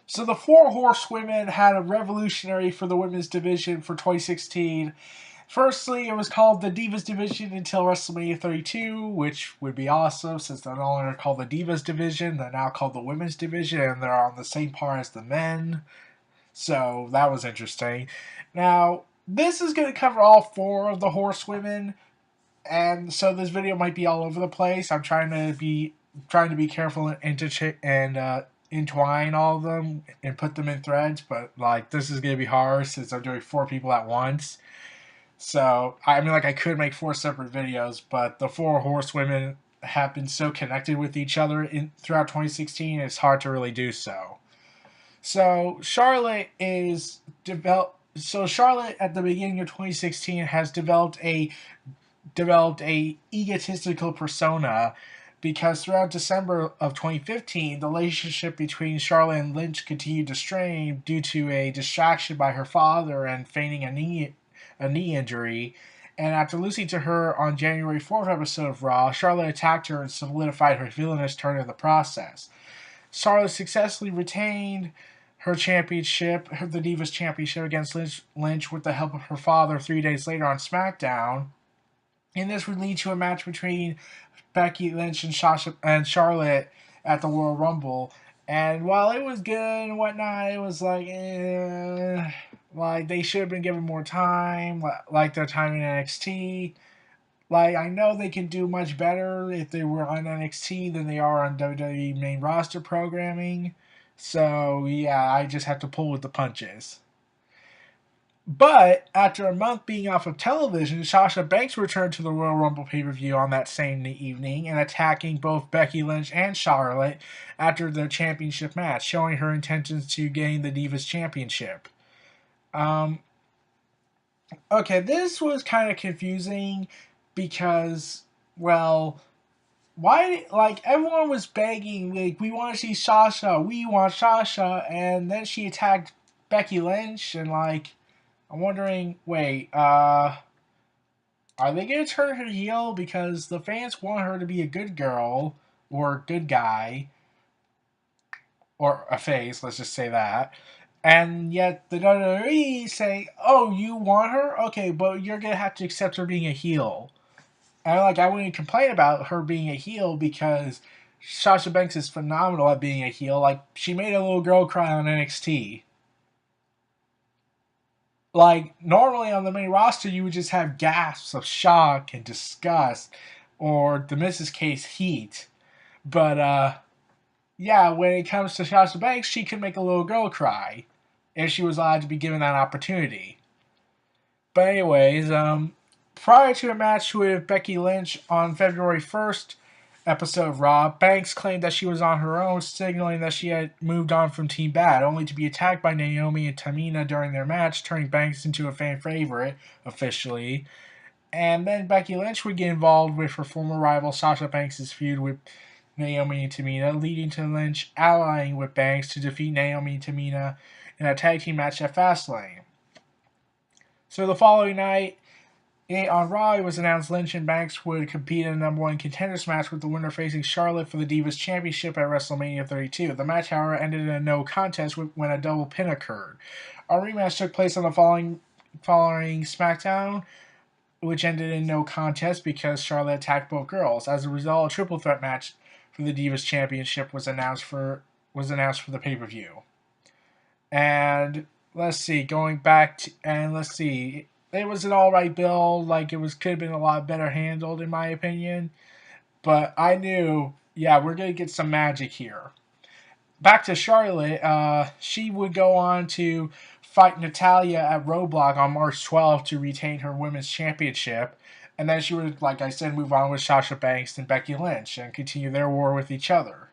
So the four horsewomen had a revolutionary for the women's division for 2016. Firstly, it was called the Divas Division until WrestleMania 32, which would be awesome since they're no longer called the Divas Division. They're now called the Women's Division, and they're on the same par as the men. So that was interesting. Now, this is going to cover all four of the horsewomen, and so this video might be all over the place. I'm trying to be careful and entwine all of them and put them in threads, but like this is gonna be hard since I'm doing four people at once. So I mean, like I could make four separate videos, but the four horsewomen have been so connected with each other throughout 2016, it's hard to really do so. So Charlotte is developed. So Charlotte at the beginning of 2016 has developed a egotistical persona because throughout December of 2015, the relationship between Charlotte and Lynch continued to strain due to a distraction by her father and feigning a knee injury. And after losing to her on January 4th episode of Raw, Charlotte attacked her and solidified her villainous turn in the process. Charlotte successfully retained her championship, the Divas Championship, against Lynch with the help of her father 3 days later on SmackDown. And this would lead to a match between Becky Lynch and Charlotte at the Royal Rumble. And while it was good and whatnot, it was like they should have been given more time, like their time in NXT. Like I know they can do much better if they were on NXT than they are on WWE main roster programming. So yeah, I just have to pull with the punches. But after a month being off of television, Sasha Banks returned to the Royal Rumble pay-per-view on that same evening and attacking both Becky Lynch and Charlotte after their championship match, showing her intentions to gain the Divas Championship. Um, okay, this was kind of confusing because, well, why, like, everyone was begging, like, we want to see Sasha, we want Sasha, and then she attacked Becky Lynch, and, like, I'm wondering, wait, are they going to turn her heel because the fans want her to be a good girl or a good guy or a face, let's just say that. And yet the WWE say, "Oh, you want her? Okay, but you're going to have to accept her being a heel." And like I wouldn't complain about her being a heel because Sasha Banks is phenomenal at being a heel. Like she made a little girl cry on NXT. Like normally on the main roster, you would just have gasps of shock and disgust, or the Mrs. Case heat. But yeah, when it comes to Sasha Banks, she can make a little girl cry if she was allowed to be given that opportunity. But anyways, prior to a match with Becky Lynch on February 1st episode of Raw, Banks claimed that she was on her own, signaling that she had moved on from Team Bad, only to be attacked by Naomi and Tamina during their match, turning Banks into a fan favorite officially. And then Becky Lynch would get involved with her former rival Sasha Banks' feud with Naomi and Tamina, leading to Lynch allying with Banks to defeat Naomi and Tamina in a tag team match at Fastlane. So the following night, on Raw, it was announced Lynch and Banks would compete in a number one contenders match with the winner facing Charlotte for the Divas Championship at WrestleMania 32. The match, however, ended in a no contest when a double pin occurred. A rematch took place on the following SmackDown, which ended in no contest because Charlotte attacked both girls. As a result, a triple threat match for the Divas Championship was announced for the pay-per-view. And let's see, let's see, it was an alright build. Like could have been a lot better handled in my opinion. But I knew, yeah, we're gonna get some magic here. Back to Charlotte, she would go on to fight Natalya at Roadblock on March 12th to retain her women's championship. And then she would, like I said, move on with Sasha Banks and Becky Lynch and continue their war with each other.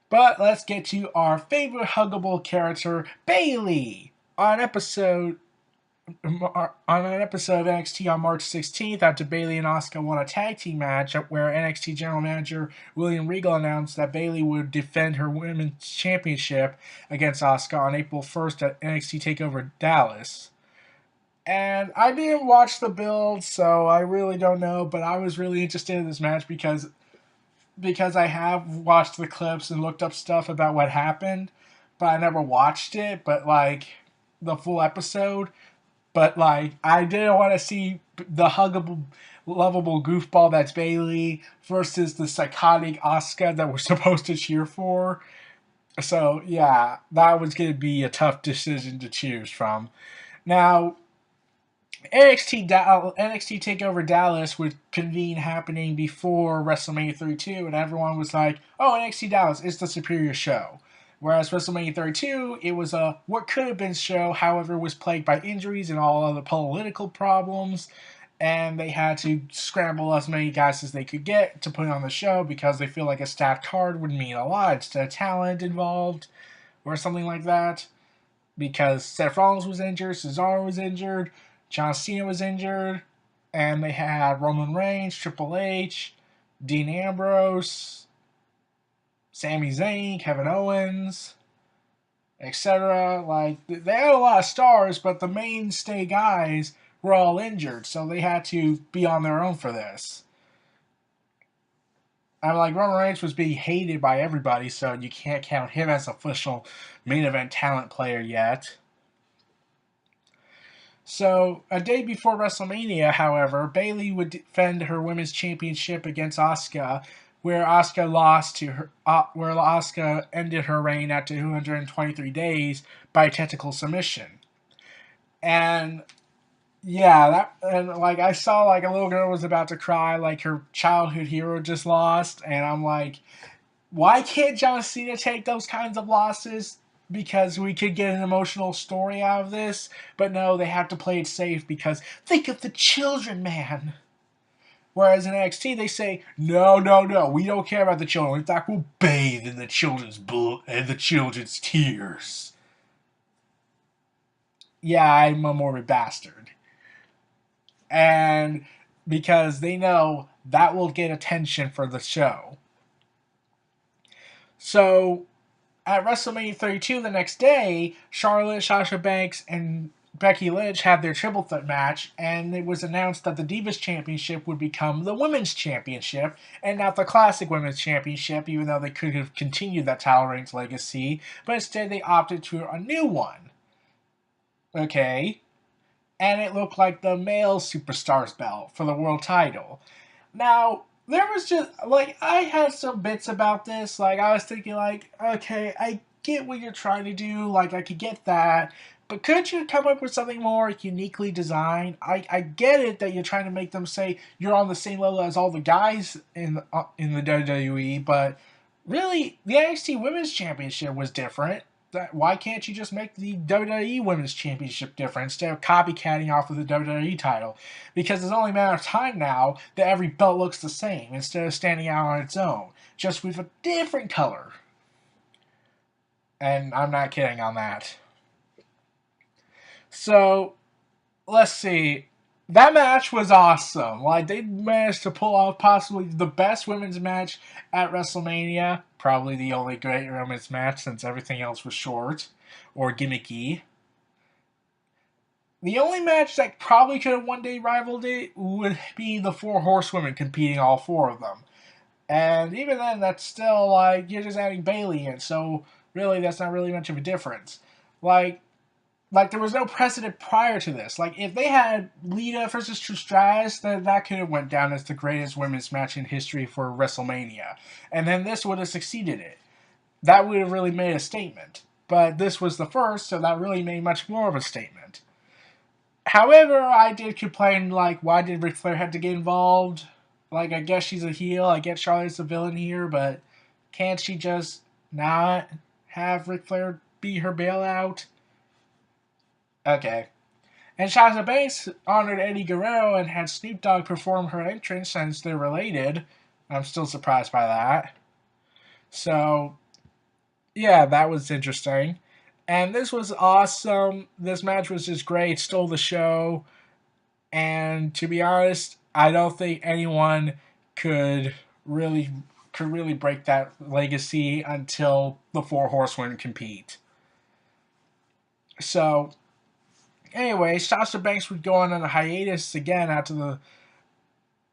But let's get to our favorite huggable character, Bayley. On an episode of NXT on March 16th, after Bayley and Asuka won a tag team match where NXT General Manager William Regal announced that Bayley would defend her Women's Championship against Asuka on April 1st at NXT TakeOver Dallas. And I didn't watch the build, so I really don't know, but I was really interested in this match because I have watched the clips and looked up stuff about what happened. but I never watched it. But like the full episode. But like I didn't want to see the huggable, lovable goofball that's Bailey versus the psychotic Asuka that we're supposed to cheer for. So yeah, that was going to be a tough decision to choose from. Now, NXT Takeover Dallas would convene happening before WrestleMania 32, and everyone was like, "Oh, NXT Dallas is the superior show." Whereas WrestleMania 32, it was a what could have been show, however, was plagued by injuries and all other political problems, and they had to scramble as many guys as they could get to put on the show because they feel like a stacked card would mean a lot instead of talent involved or something like that. Because Seth Rollins was injured, Cesaro was injured, John Cena was injured, and they had Roman Reigns, Triple H, Dean Ambrose, Sami Zayn, Kevin Owens, etc. Like, they had a lot of stars, but the mainstay guys were all injured, so they had to be on their own for this. And like Roman Reigns was being hated by everybody, so you can't count him as official main event talent player yet. So, a day before WrestleMania, however, Bayley would defend her women's championship against Asuka, where Asuka lost to her, where Asuka ended her reign after 223 days by technical submission. And yeah, and like I saw like a little girl was about to cry, like her childhood hero just lost, and I'm like, why can't John Cena take those kinds of losses? Because we could get an emotional story out of this, but no, they have to play it safe because think of the children, man. Whereas in NXT, they say, no, no, no, we don't care about the children. In fact, we'll bathe in the children's blood and the children's tears. Yeah, I'm a morbid bastard. And because they know that will get attention for the show. So at WrestleMania 32 the next day, Charlotte, Sasha Banks, and Becky Lynch had their triple threat match, and it was announced that the Divas Championship would become the Women's Championship and not the Classic Women's Championship, even though they could have continued that title reign's legacy, but instead they opted for a new one. Okay? And it looked like the male superstars belt for the world title. Now, there was just like I had some bits about this. Like I was thinking, like, okay, I get what you're trying to do. Like I could get that, but could you come up with something more uniquely designed? I get it that you're trying to make them say you're on the same level as all the guys in the WWE, but really, the NXT Women's Championship was different. Why can't you just make the WWE Women's Championship different instead of copycatting off of the WWE title? Because it's only a matter of time now that every belt looks the same instead of standing out on its own, just with a different color. And I'm not kidding on that. So, let's see. That match was awesome. Like, they managed to pull off possibly the best women's match at WrestleMania. Probably the only great women's match since everything else was short or gimmicky. The only match that probably could have one day rivaled it would be the four horsewomen competing, all four of them. And even then, that's still like, you're just adding Bayley in, so really that's not really much of a difference. Like there was no precedent prior to this. Like if they had Lita versus Trish Stratus, then that could have went down as the greatest women's match in history for WrestleMania, and then this would have succeeded it. That would have really made a statement. But this was the first, so that really made much more of a statement. However, I did complain, like, why did Ric Flair have to get involved? Like, I guess she's a heel. I get Charlotte's a villain here, but can't she just not have Ric Flair be her bailout? Okay. And Sasha Banks honored Eddie Guerrero and had Snoop Dogg perform her entrance since they're related. I'm still surprised by that. So, yeah, that was interesting. And this was awesome. This match was just great, stole the show. And to be honest, I don't think anyone could really break that legacy until the Four Horsewomen compete. So, anyway, Sasha Banks would go on a hiatus again after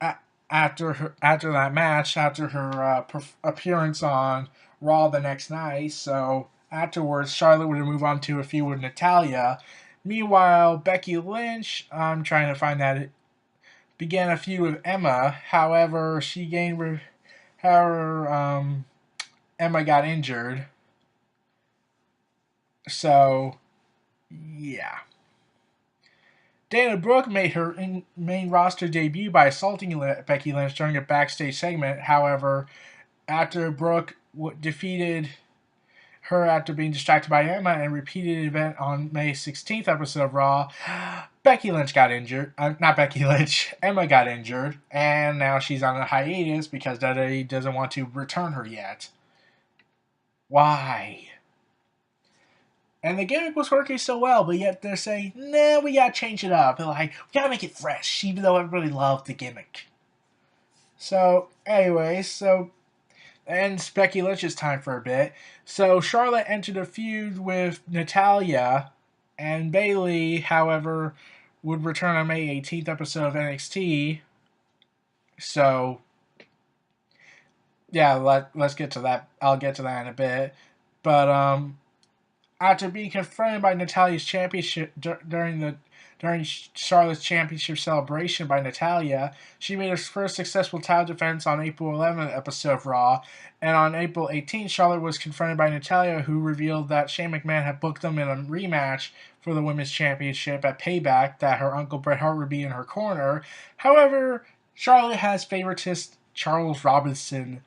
that match, after her appearance on Raw the next night. So Afterwards, Charlotte would move on to a feud with Natalya. Meanwhile, Becky Lynch, I'm trying to find that, began a feud with Emma. However, Emma got injured. So, yeah. Dana Brooke made her main roster debut by assaulting Becky Lynch during a backstage segment. However, after Brooke defeated her after being distracted by Emma and repeated the event on May 16th episode of Raw, Becky Lynch got injured. Not Becky Lynch, Emma got injured, and now she's on a hiatus because WWE doesn't want to return her yet. Why? And the gimmick was working so well, but yet they're saying, nah, we gotta change it up. They're like, we gotta make it fresh, even though everybody loved the gimmick. So, anyways, and Becky Lynch's time for a bit. So, Charlotte entered a feud with Natalya, and Bayley, however, would return on May 18th episode of NXT. So, yeah, let's get to that. I'll get to that in a bit. But, after being confronted by Natalya's championship during Charlotte's championship celebration by Natalya, she made her first successful title defense on April 11th episode of Raw, and on April 18th, Charlotte was confronted by Natalya, who revealed that Shane McMahon had booked them in a rematch for the Women's Championship at Payback, that her uncle Bret Hart would be in her corner. However, Charlotte has favoritist Charles Robinson,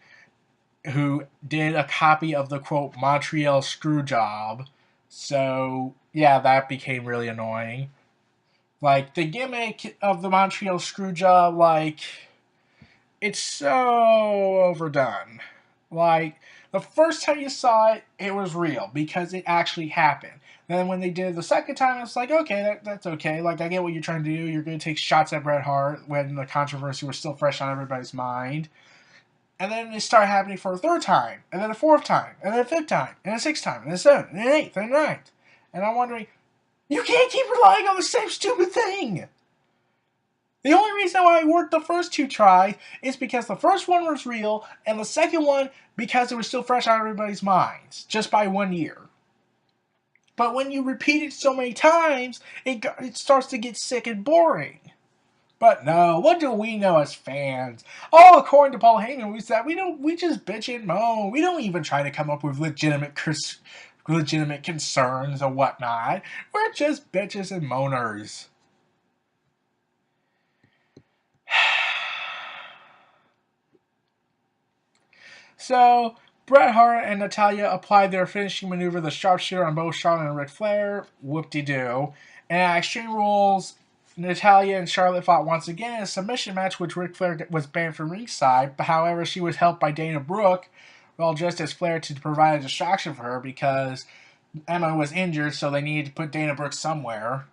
who did a copy of the, quote, Montreal Screwjob. So, yeah, that became really annoying. Like, the gimmick of the Montreal Screwjob, like, it's so overdone. Like, the first time you saw it, it was real, because it actually happened. Then when they did it the second time, it's like, okay, that's okay. Like, I get what you're trying to do. You're going to take shots at Bret Hart when the controversy was still fresh on everybody's mind. And then it started happening for a third time, and then a fourth time, and then a fifth time, and a sixth time, and a seventh, and an eighth, and a ninth. And I'm wondering, you can't keep relying on the same stupid thing. The only reason why it worked the first two tries is because the first one was real, and the second one because it was still fresh on everybody's minds, just by 1 year. But when you repeat it so many times, it starts to get sick and boring. But no, what do we know as fans? All according to Paul Heyman, we just bitch and moan. We don't even try to come up with legitimate concerns or whatnot. We're just bitches and moaners. So, Bret Hart and Natalya applied their finishing maneuver, the sharpshooter, on both Charlotte and Ric Flair. Whoop-de-doo. And at Extreme Rules, Natalya and Charlotte fought once again in a submission match, which Ric Flair was banned from ringside. But however, she was helped by Dana Brooke, well, just as Flair, to provide a distraction for her because Emma was injured, so they needed to put Dana Brooke somewhere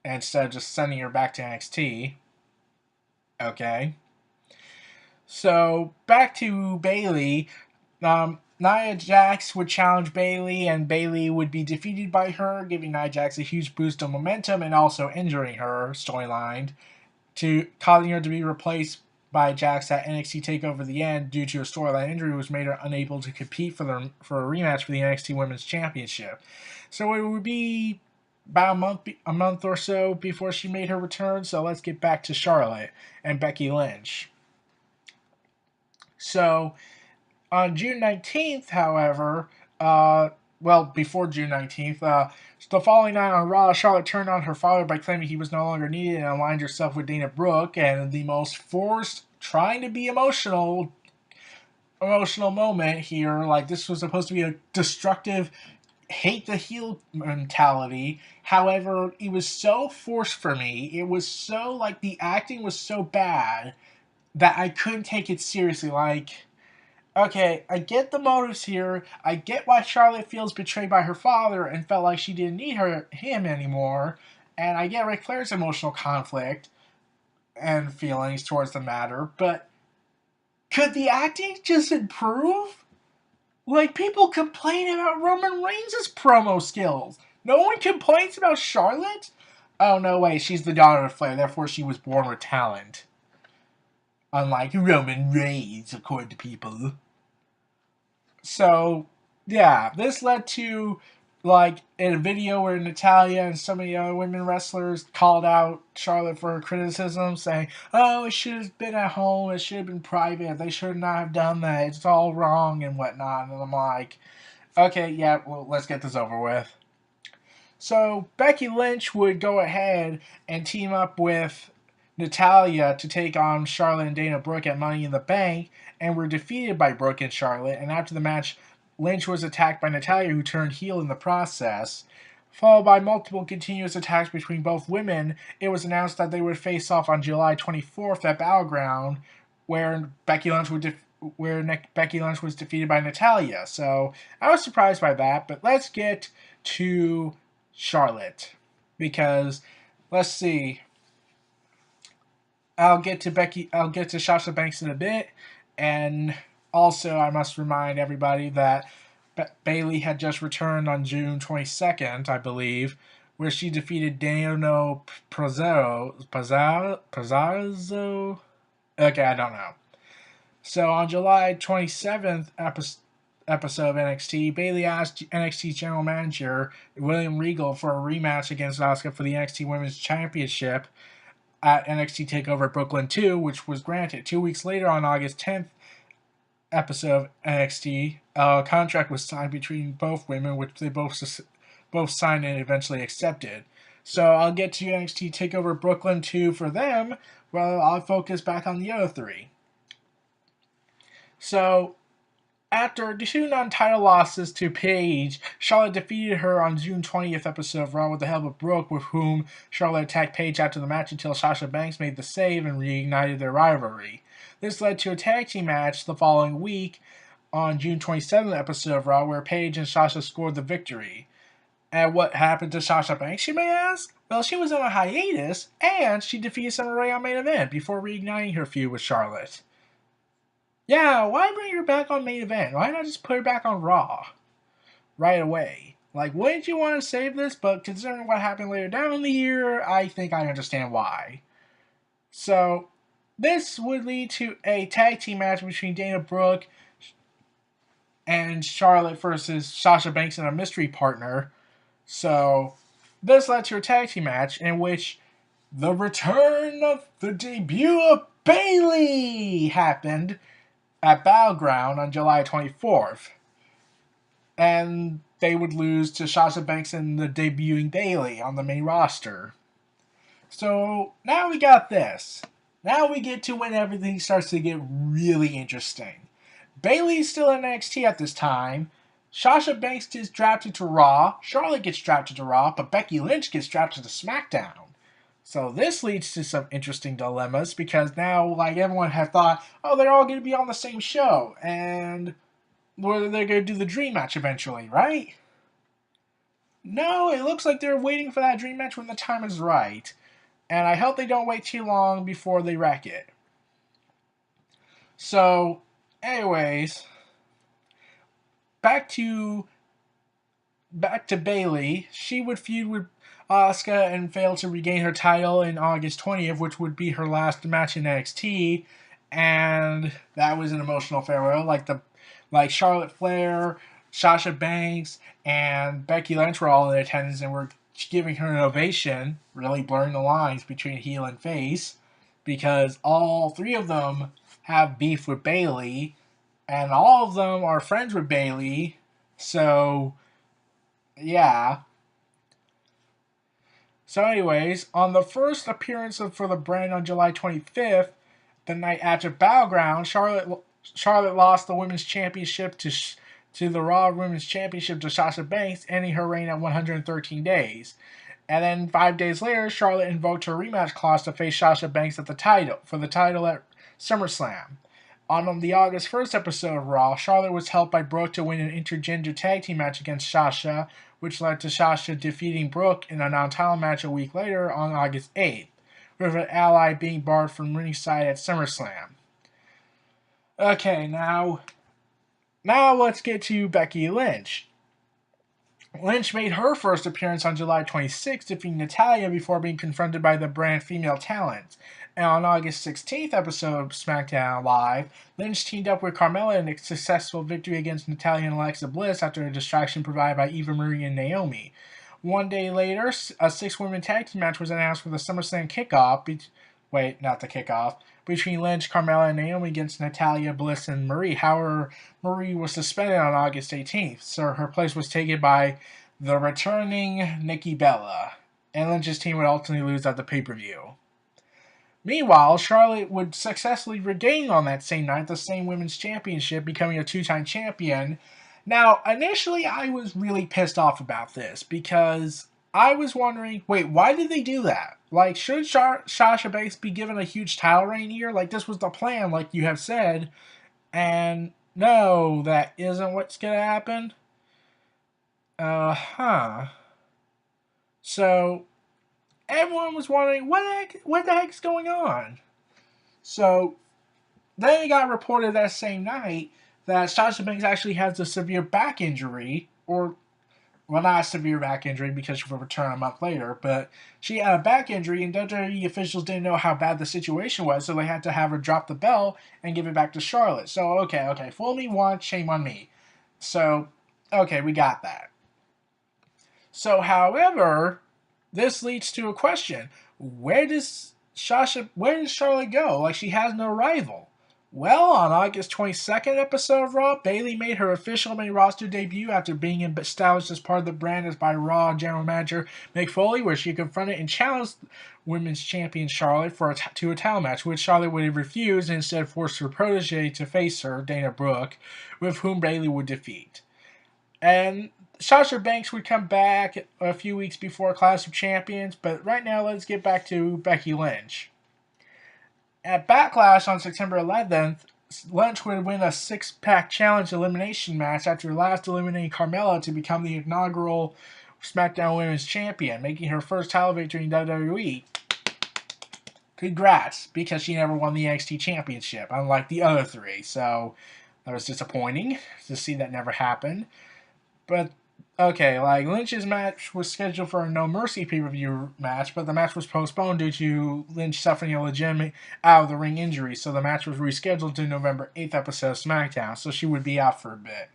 instead of just sending her back to NXT. Okay. So, back to Bayley. Nia Jax would challenge Bayley, and Bayley would be defeated by her, giving Nia Jax a huge boost of momentum and also injuring her storyline, causing her to be replaced by Jax at NXT TakeOver the End due to a storyline injury, which made her unable to compete for a rematch for the NXT Women's Championship. So it would be about a month or so before she made her return. So let's get back to Charlotte and Becky Lynch. So, on June 19th, however, before June 19th, the following night on Raw, Charlotte turned on her father by claiming he was no longer needed and aligned herself with Dana Brooke, and the most forced, trying to be emotional moment here. Like, this was supposed to be a destructive, hate the heel mentality. However, it was so forced for me. It was so, like, the acting was so bad that I couldn't take it seriously. Like, okay, I get the motives here. I get why Charlotte feels betrayed by her father and felt like she didn't need him anymore. And I get Ric Flair's emotional conflict and feelings towards the matter. But could the acting just improve? Like, people complain about Roman Reigns' promo skills. No one complains about Charlotte? Oh, no way. She's the daughter of Flair. Therefore, she was born with talent. Unlike Roman Reigns, according to people. So, Yeah, this led to like in a video where Natalia and so many other women wrestlers called out Charlotte for her criticism, saying, "Oh, it should have been at home. It should have been private. They should not have done that. It's all wrong and whatnot." And I'm like, okay, yeah, well, let's get this over with. So Becky Lynch would go ahead and team up with Natalia to take on Charlotte and Dana Brooke at Money in the Bank, and were defeated by Brooke and Charlotte. And after the match, Lynch was attacked by Natalia, who turned heel in the process. Followed by multiple continuous attacks between both women, it was announced that they would face off on July 24th at Battleground, where Becky Lynch would Becky Lynch was defeated by Natalia. So I was surprised by that, but let's get to Charlotte, because let's see. I'll get to Sasha Banks in a bit, and also I must remind everybody that Bayley had just returned on June 22nd, I believe, where she defeated Dano Pazzo. Okay, I don't know. So on July 27th episode of NXT, Bayley asked NXT General Manager William Regal for a rematch against Asuka for the NXT Women's Championship at NXT TakeOver Brooklyn 2, which was granted. 2 weeks later, on August 10th episode of NXT, a contract was signed between both women, which they both signed and eventually accepted. So I'll get to NXT TakeOver Brooklyn 2 for them, while I'll focus back on the other three. So, after two non-title losses to Paige, Charlotte defeated her on June 20th episode of Raw with the help of Brooke, with whom Charlotte attacked Paige after the match until Sasha Banks made the save and reignited their rivalry. This led to a tag team match the following week on June 27th episode of Raw, where Paige and Sasha scored the victory. And what happened to Sasha Banks, you may ask? Well, she was on a hiatus, and she defeated Summer Rae on main event before reigniting her feud with Charlotte. Yeah, why bring her back on main event? Why not just put her back on Raw right away? Like, wouldn't you want to save this? But considering what happened later down in the year, I think I understand why. So, this would lead to a tag team match between Dana Brooke and Charlotte versus Sasha Banks and a mystery partner. So, this led to a tag team match in which the return of the debut of Bayley happened at Battleground on July 24th. And they would lose to Sasha Banks and the debuting Bayley on the main roster. So now we got this. Now we get to when everything starts to get really interesting. Bayley's still in NXT at this time. Sasha Banks gets drafted to Raw. Charlotte gets drafted to Raw, but Becky Lynch gets drafted to SmackDown. So this leads to some interesting dilemmas, because now, like, everyone had thought, oh, they're all going to be on the same show, and whether they're going to do the dream match eventually, right? No, it looks like they're waiting for that dream match when the time is right, and I hope they don't wait too long before they wreck it. So, anyways, back to Bayley. She would feud with Asuka and failed to regain her title in August 20th, which would be her last match in NXT, and that was an emotional farewell. Like Charlotte Flair, Sasha Banks, and Becky Lynch were all in attendance and were giving her an ovation, really blurring the lines between heel and face, because all three of them have beef with Bayley, and all of them are friends with Bayley. So, yeah. So anyways, on the first appearance for the brand on July 25th, the night after Battleground, Charlotte lost the Women's Championship to the Raw Women's Championship to Sasha Banks, ending her reign at 113 days. And then 5 days later, Charlotte invoked her rematch clause to face Sasha Banks for the title at SummerSlam. On the August 1st episode of Raw, Charlotte was helped by Brooke to win an intergender tag team match against Sasha, which led to Sasha defeating Brooke in a non-title match a week later on August 8th, with an ally being barred from ringside at SummerSlam. Okay, now let's get to Becky Lynch. Lynch made her first appearance on July 26th, defeating Natalya before being confronted by the brand female talent. And on August 16th episode of SmackDown Live, Lynch teamed up with Carmella in a successful victory against Natalya and Alexa Bliss after a distraction provided by Eva Marie and Naomi. One day later, a 6-woman tag team match was announced for the SummerSlam kickoff. Not the kickoff. Between Lynch, Carmella, and Naomi against Natalya, Bliss, and Marie. However, Marie was suspended on August 18th, so her place was taken by the returning Nikki Bella. And Lynch's team would ultimately lose at the pay-per-view. Meanwhile, Charlotte would successfully regain on that same night the same women's championship, becoming a 2-time champion. Now, initially, I was really pissed off about this because I was wondering, wait, why did they do that? Like, should Sasha Banks be given a huge title reign here? Like, this was the plan, like you have said. And no, that isn't what's going to happen. So, everyone was wondering, what the heck's going on? So, then it got reported that same night that Sasha Banks actually has a severe back injury, or, well, not a severe back injury because she will return a month later, but she had a back injury and WWE officials didn't know how bad the situation was, so they had to have her drop the belt and give it back to Charlotte. So, okay, fool me once, shame on me. So, okay, we got that. So, however, this leads to a question. Where does Charlotte go? Like, she has no rival. Well, on August 22nd episode of Raw, Bayley made her official main roster debut after being established as part of the brand as by Raw general manager Mick Foley, where she confronted and challenged women's champion Charlotte to a title match, which Charlotte would have refused and instead forced her protege to face her, Dana Brooke, with whom Bayley would defeat. And Sasha Banks would come back a few weeks before Clash of Champions, but right now let's get back to Becky Lynch. At Backlash on September 11th, Lynch would win a 6-pack challenge elimination match after last eliminating Carmella to become the inaugural SmackDown Women's Champion, making her first title victory in WWE. Congrats, because she never won the NXT Championship, unlike the other 3, so that was disappointing to see that never happen. But, okay, like, Lynch's match was scheduled for a No Mercy pay-per-view match, but the match was postponed due to Lynch suffering a legitimate out-of-the-ring injury, so the match was rescheduled to November 8th episode of SmackDown, so she would be out for a bit.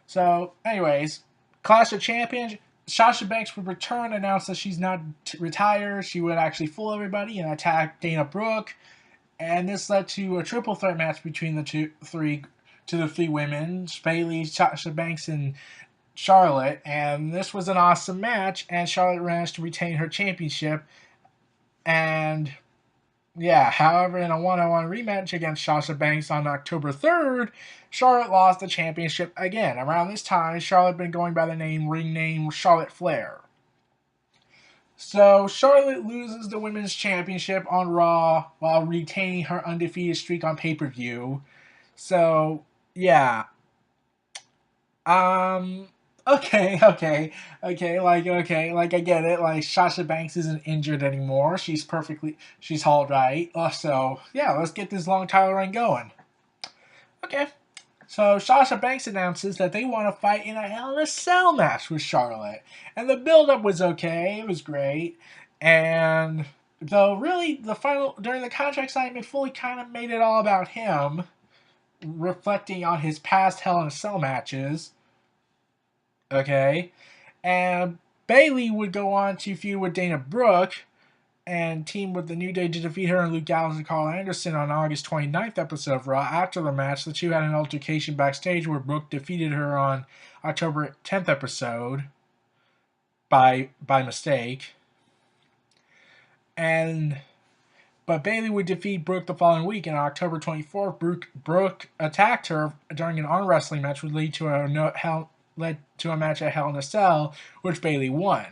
So, anyways, Clash of Champions, Sasha Banks would return, announce that she's not retired, she would actually fool everybody and attack Dana Brooke, and this led to a triple threat match between the three women, Bayley, Sasha Banks, and Charlotte, and this was an awesome match, and Charlotte managed to retain her championship, and yeah, however, in a one-on-one rematch against Sasha Banks on October 3rd, Charlotte lost the championship again. Around this time, Charlotte had been going by the ring name Charlotte Flair. So, Charlotte loses the Women's Championship on Raw while retaining her undefeated streak on pay-per-view. So, yeah. Okay, like, I get it, like, Sasha Banks isn't injured anymore, she's all right, so, yeah, let's get this long title run going. Okay, so Sasha Banks announces that they want to fight in a Hell in a Cell match with Charlotte, and the build-up was okay, it was great, and, though, really, during the contract signing, Foley kind of made it all about him, reflecting on his past Hell in a Cell matches. Okay, and Bayley would go on to feud with Dana Brooke and team with the New Day to defeat her and Luke Gallows and Carl Anderson on August 29th episode of Raw. After the match, the two had an altercation backstage where Brooke defeated her on October 10th episode by mistake. But Bayley would defeat Brooke the following week, and on October 24th, Brooke attacked her during an arm wrestling match, which led to a match at Hell in a Cell, which Bayley won.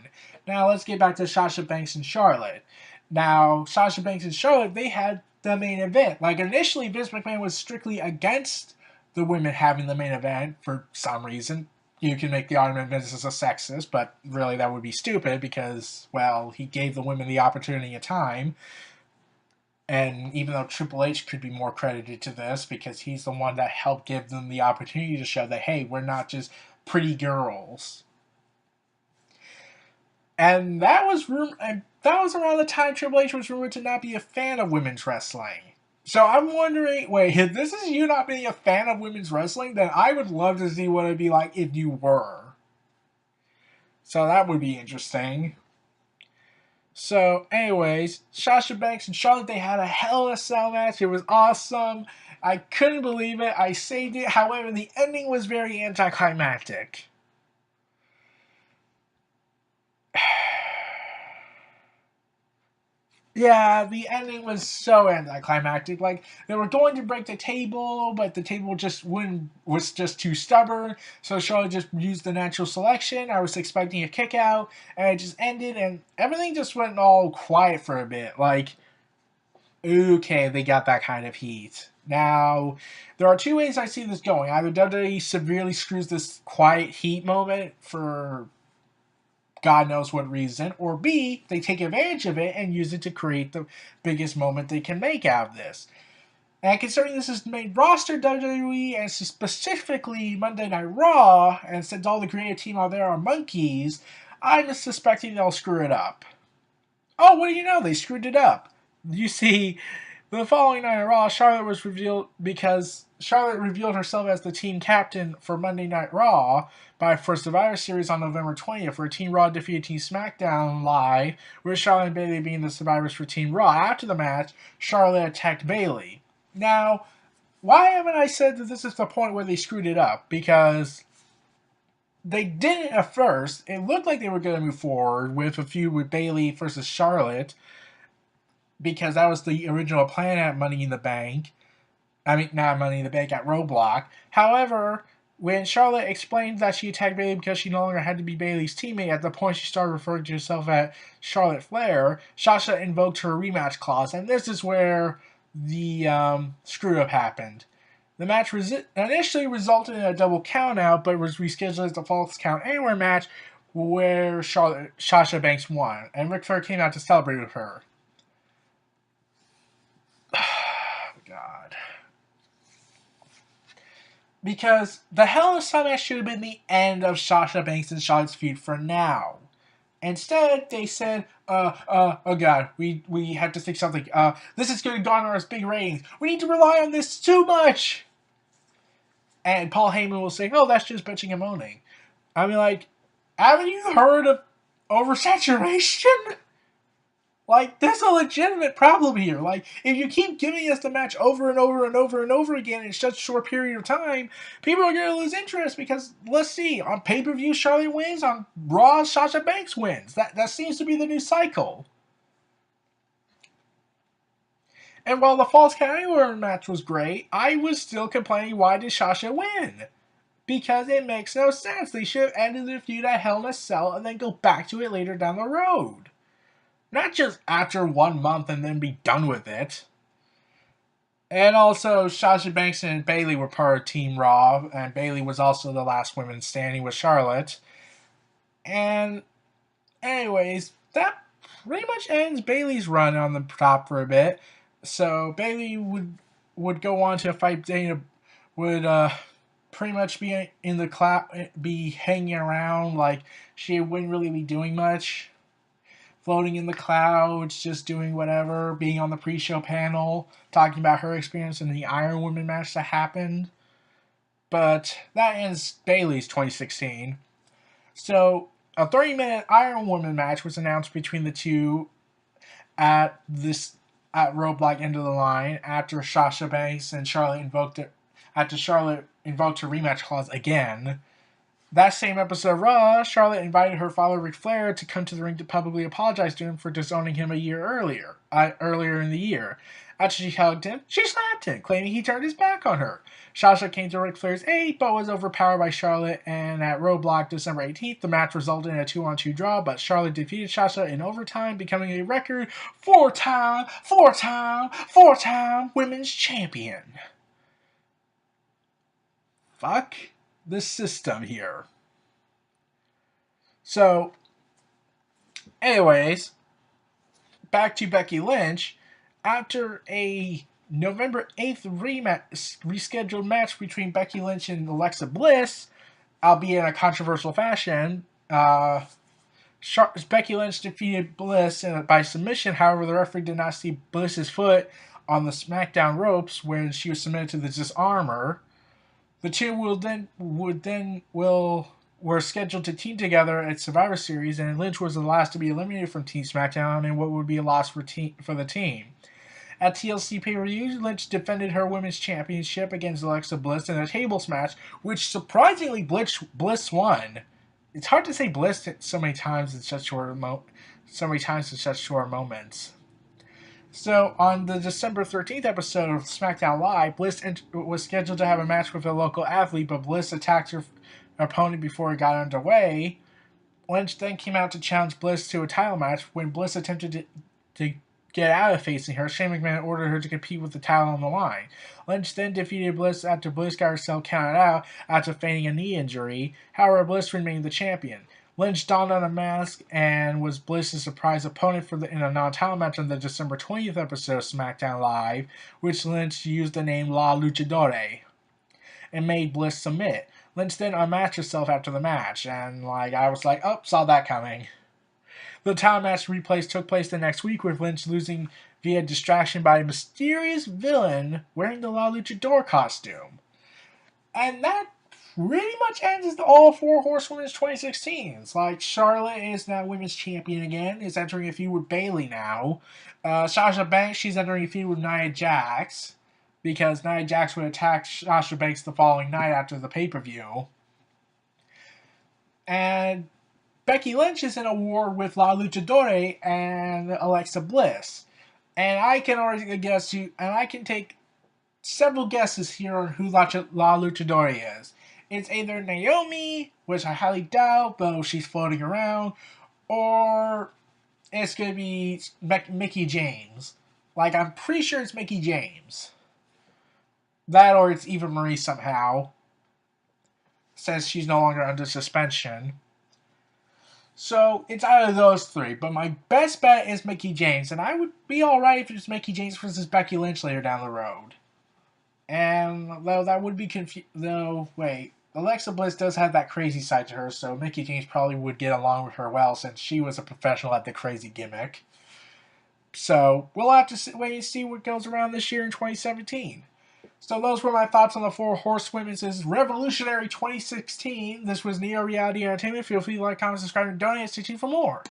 Now, let's get back to Sasha Banks and Charlotte. Now, Sasha Banks and Charlotte, they had the main event. Like, initially, Vince McMahon was strictly against the women having the main event for some reason. You can make the argument Vince is a sexist, but really that would be stupid because, well, he gave the women the opportunity and time. And even though Triple H could be more credited to this because he's the one that helped give them the opportunity to show that, hey, we're not just pretty girls. And that was around the time Triple H was rumored to not be a fan of women's wrestling. So I'm wondering, wait, if this is you not being a fan of women's wrestling, then I would love to see what it'd be like if you were. So that would be interesting. So, anyways, Sasha Banks and Charlotte, they had a Hell in a Cell match. It was awesome. I couldn't believe it. I saved it. However, the ending was very anticlimactic. Yeah, the ending was so anticlimactic. Like, they were going to break the table, but the table just wouldn't, was just too stubborn. So Charlotte just used the natural selection. I was expecting a kick out, and it just ended, and everything just went all quiet for a bit. Like, okay, they got that kind of heat. Now, there are two ways I see this going. Either WWE severely screws this quiet heat moment for God knows what reason, or B, they take advantage of it and use it to create the biggest moment they can make out of this. And considering this is main roster WWE and specifically Monday Night Raw, and since all the creative team out there are monkeys, I'm suspecting they'll screw it up. Oh, what do you know? They screwed it up. You see, the following night on Raw, Charlotte was revealed because Charlotte revealed herself as the team captain for Monday Night Raw for Survivor Series on November 20th, where Team Raw defeated Team SmackDown live, with Charlotte and Bayley being the survivors for Team Raw. After the match, Charlotte attacked Bayley. Now, why haven't I said that this is the point where they screwed it up? Because they didn't at first. It looked like they were going to move forward with a feud with Bayley versus Charlotte, because that was the original plan at Money in the Bank. I mean, not Money in the Bank, at Roadblock. However, when Charlotte explained that she attacked Bayley because she no longer had to be Bayley's teammate, at the point she started referring to herself as Charlotte Flair, Sasha invoked her rematch clause, and this is where the screw-up happened. The match initially resulted in a double countout, but was rescheduled as a Falls Count Anywhere match where Sasha Banks won, and Ric Flair came out to celebrate with her. God. Because the Hell in a Cell match should have been the end of Sasha Banks and Charlotte's feud for now. Instead, they said, oh God, we have to think something. This is going to garner us big ratings. We need to rely on this too much. And Paul Heyman will say, oh, that's just bitching and moaning. I mean, like, haven't you heard of oversaturation? Like, there's a legitimate problem here. Like, if you keep giving us the match over and over and over and over again in such a short period of time, people are going to lose interest because, let's see, on pay-per-view, Charlotte wins. On Raw, Sasha Banks wins. That seems to be the new cycle. And while the Falls Count Anywhere match was great, I was still complaining, why did Sasha win? Because it makes no sense. They should have ended the feud at Hell in a Cell and then go back to it later down the road. Not just after 1 month and then be done with it. And also, Sasha Banks and Bayley were part of Team Raw, and Bayley was also the last woman standing with Charlotte. And, anyways, that pretty much ends Bayley's run on the top for a bit. So, Bayley would go on to fight Dana, would pretty much be in the cloud, be hanging around, like, she wouldn't really be doing much. Floating in the clouds, just doing whatever, being on the pre-show panel, talking about her experience in the Iron Woman match that happened. But that ends Bayley's 2016. So, a 30-minute Iron Woman match was announced between the two at Roadblock End of the Line after Sasha Banks and Charlotte invoked her rematch clause again. That same episode of Raw, Charlotte invited her father Ric Flair to come to the ring to publicly apologize to him for disowning him earlier in the year. After she hugged him, she slapped him, claiming he turned his back on her. Sasha came to Ric Flair's aid, but was overpowered by Charlotte, and at Roadblock December 18th, the match resulted in a 2-on-2 draw, but Charlotte defeated Sasha in overtime, becoming a record four-time women's champion. Fuck the system here. So, anyways, back to Becky Lynch. After a November 8th rescheduled match between Becky Lynch and Alexa Bliss, albeit in a controversial fashion, Becky Lynch defeated Bliss by submission. However, the referee did not see Bliss's foot on the SmackDown ropes when she was submitted to the disarmer. The two were scheduled to team together at Survivor Series, and Lynch was the last to be eliminated from Team SmackDown in what would be a loss for the team. At TLC pay-per-view, Lynch defended her women's championship against Alexa Bliss in a tables match, which surprisingly Bliss won. It's hard to say Bliss so many times in such short moments. So, on the December 13th episode of SmackDown Live, Bliss was scheduled to have a match with a local athlete, but Bliss attacked her opponent before it got underway. Lynch then came out to challenge Bliss to a title match. When Bliss attempted to get out of facing her, Shane McMahon ordered her to compete with the title on the line. Lynch then defeated Bliss after Bliss got herself counted out after feigning a knee injury. However, Bliss remained the champion. Lynch donned on a mask and was Bliss's surprise opponent in a non-title match on the December 20th episode of SmackDown Live, which Lynch used the name La Luchadore and made Bliss submit. Lynch then unmasked herself after the match, and I was like, oh, saw that coming. The title match replays took place the next week, with Lynch losing via distraction by a mysterious villain wearing the La Luchador costume. And that pretty much ends all 4 Horsewomen's 2016s. Charlotte is now women's champion again, is entering a feud with Bayley now. Sasha Banks, she's entering a feud with Nia Jax, because Nia Jax would attack Sasha Banks the following night after the pay-per-view. And Becky Lynch is in a war with La Luchadore and Alexa Bliss. And I can already guess and I can take several guesses here on who La Luchadore is. It's either Naomi, which I highly doubt, though she's floating around, or it's going to be Mickie James. I'm pretty sure it's Mickie James. That or it's Eva Marie somehow, since she's no longer under suspension. So, it's out of those 3, but my best bet is Mickie James, and I would be alright if it was Mickie James versus Becky Lynch later down the road. And, though that would be Alexa Bliss does have that crazy side to her, so Mickie James probably would get along with her well, since she was a professional at the crazy gimmick. So, we'll have to wait and see what goes around this year in 2017. So those were my thoughts on the 4 Horsewomen's Revolutionary 2016. This was Neo Reality Entertainment. Feel free to like, comment, subscribe, and donate. Stay tuned for more.